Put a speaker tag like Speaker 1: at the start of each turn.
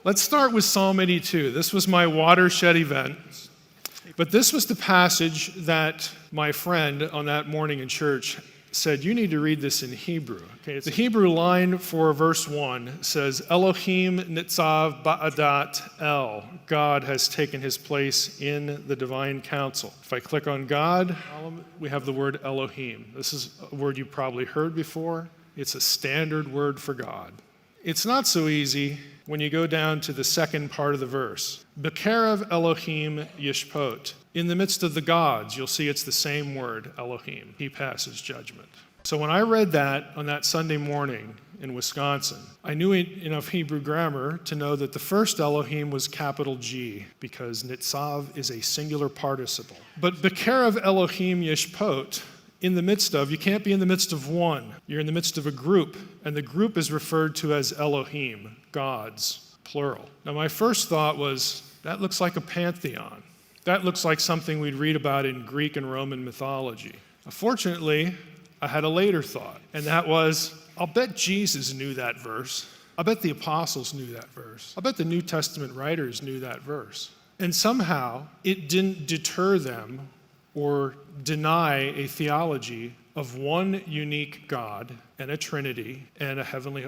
Speaker 1: Let's start with Psalm 82. This was my watershed event. But this was the passage that my friend on that morning in church said, you need to read this in Hebrew. Okay, the Hebrew line for verse 1 says, Elohim nitzav ba'adat el. God has taken his place in the divine council. If I click on God, we have the word Elohim. This is a word you've probably heard before. It's a standard word for God. It's not so easy when you go down to the second part of the verse. B'kerev Elohim yishpot. In the midst of the gods, you'll see it's the same word, Elohim. He passes judgment. So when I read that on that Sunday morning in Wisconsin, I knew enough Hebrew grammar to know that the first Elohim was capital G, because nitzav is a singular participle. But b'kerev Elohim yishpot, in the midst of, you can't be in the midst of one. You're in the midst of a group, and the group is referred to as Elohim, gods, plural. Now my first thought was, that looks like a pantheon. That looks like something we'd read about in Greek and Roman mythology. Fortunately, I had a later thought, and that was, I'll bet Jesus knew that verse. I bet the apostles knew that verse. I bet the New Testament writers knew that verse. And somehow, it didn't deter them or deny a theology of one unique God and a Trinity and a heavenly.